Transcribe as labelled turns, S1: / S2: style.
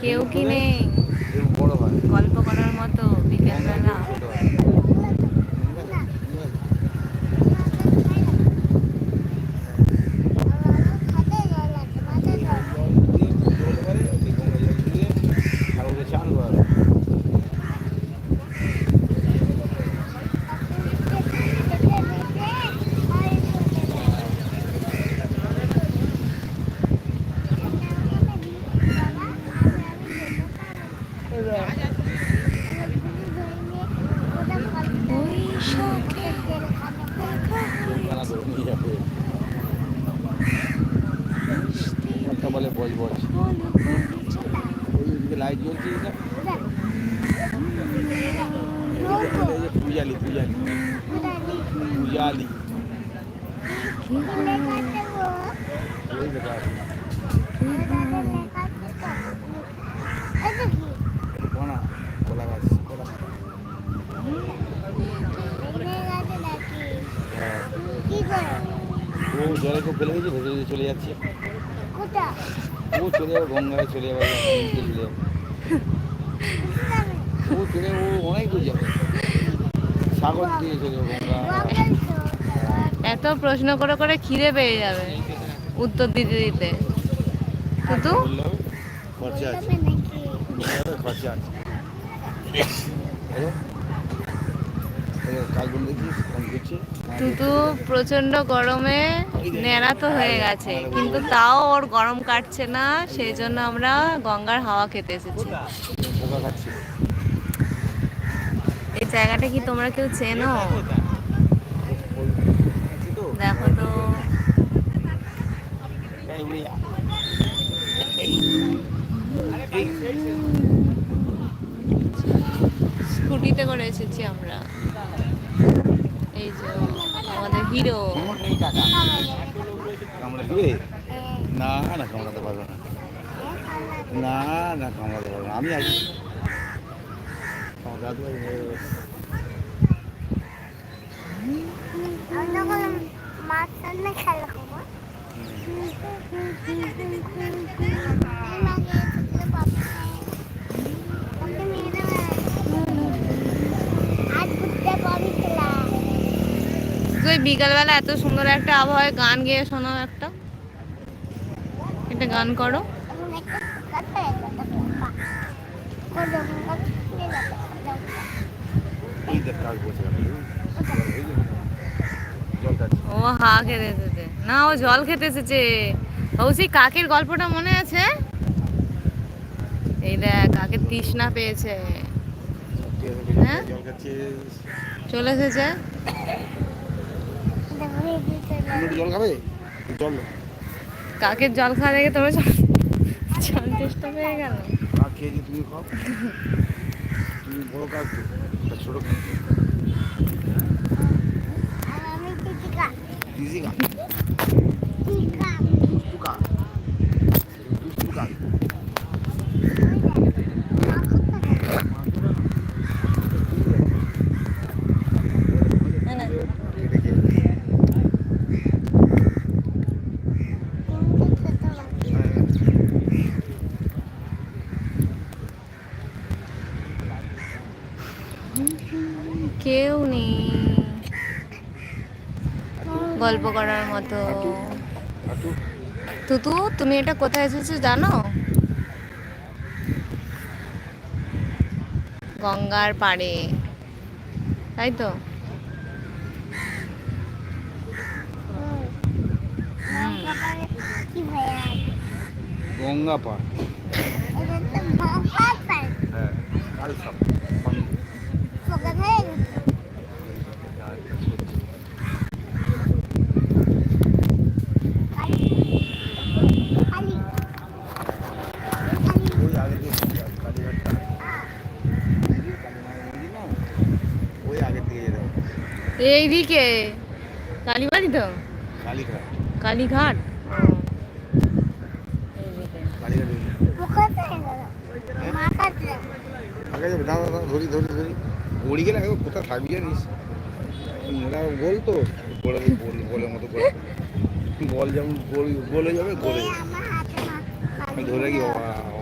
S1: কেউ কি নেই
S2: এরকম বড় হয়,
S1: গল্প করার মতো
S2: গঙ্গা
S1: বিকেলবেলা?
S2: এরকম ছোট হয়। ঠিক আছে, ঠিক আছে। এই জল দিয়ে পুজো হতে পারে, এই গঙ্গা জল দিয়ে ঠাকুরকে চান করা হয়।
S1: বৈশাখে দেখা
S2: জমখানা
S1: হয়েছে
S2: করে নিয়ে যাবে,
S1: মিষ্টি
S2: একটা বলে বজ বজ।
S1: বলো পরিচয়।
S2: ওই ওইদিকে লাইট জ্বলছে না, এদিকে এটা এই যে পূজালি, পূজালি, পূজালি,
S1: কি গো,
S2: ওই লেখা আছে।
S1: কি গো,
S2: কোনা, কলা গাছ, কলা। হ্যাঁ, ও জলে কেউ ফেলে গেছে, ভেসে ভেসে চলে যাচ্ছে। ও চলে যাবে গঙ্গায়, চলে যাবে সমুদ্রে, চলে যাবে। ও চলে ও অনেক দূর যাবে, সাগর দিয়ে চলে যাবে গঙ্গা। হ্যাঁ,
S1: এত প্রশ্ন করে করে খিদে পেয়ে যাবে উত্তর দিতে দিতে। তুতু
S2: বললে হবে, খরচা আছে, বললে হবে, খরচা আছে। কাল বলে দেখিস ফোন করছে,
S1: তুতু প্রচন্ড গরমে ন্যাড়া তো হয়ে গেছে,
S2: বাংলা বলে
S1: কিন্তু
S2: বলি
S1: তাও ওর গরম কাটছে না, সেই জন্য আমরা গঙ্গার হাওয়া খেতে এসেছি।
S2: পোকা খাচ্ছে।
S1: এই জায়গাটা কি তোমরা কেউ চেনো?
S2: তো
S1: দেখো তো।
S2: এই উড়িয়া, এই
S1: স্কুটিতে করে এসেছি আমরা। এই যে আমাদের হিরো।
S2: এই টাকা কামড়ে দিবে? না না, কামড়াতে পারবে না, না না, কামড়াতে পারবে না, আমি আছি। আমার দাদু ভাই হয়ে গেছে।
S1: তুই বিকালবেলা এত সুন্দর একটা আবহাওয়ায় গান গেয়ে শোনাও, একটা একটা গান করো।
S2: এই দেখ কাক বসে গেল, জল খাচ্ছে।
S1: ও হা খেতে এসেছে না, ও জল খেতে এসেছে। ও সেই কাকের গল্পটা মনে আছে? এই দেখ কাকের তৃষ্ণা পেয়েছে। হ্যাঁ,
S2: জল খাচ্ছে।
S1: চলে এসেছে।
S2: তুমি একটু জল খাবে? জল,
S1: কাকের জল খাওয়া দেখে তোমার জল তেষ্টা পেয়ে গেল।
S2: কাক খেয়েছি, তুমি খাও। তুমি বড় কাক তো, এটা ছোট কাক। দিদি কাক, দুষ্টু কাক, দুষ্টু কাক। কেটে খেয়ে।
S1: কেউ নেই গল্প করার মতো।
S2: হাঁটু, হাঁটু।
S1: তুতু তুমি এটা কোথায় এসেছো জানো? গঙ্গার পাড়ে, তাই তো?
S2: গঙ্গা পাড়, হ্যাঁ, কাল সব ওই আগে দিয়ে কালীঘাটটা, কালী মায়ের মন্দির না, ওই আগে দিয়ে যেতে হবে।
S1: এইদিকে কালীবাড়ি তো,
S2: কালীঘাট,
S1: কালীঘাট।
S2: হ্যাঁ, কালীঘাট আগে যাবে। দাঁড়া দাঁড়া, ধরি ধরি ধরি, পড়ি গেলে আগে কোথায় থাকবি জানিস, ওরা গোল তো, গোলে গোলের মতো করে বল, যেমন গোল গোলে যাবে, গোলে আমি ধরে রাখি বাবা।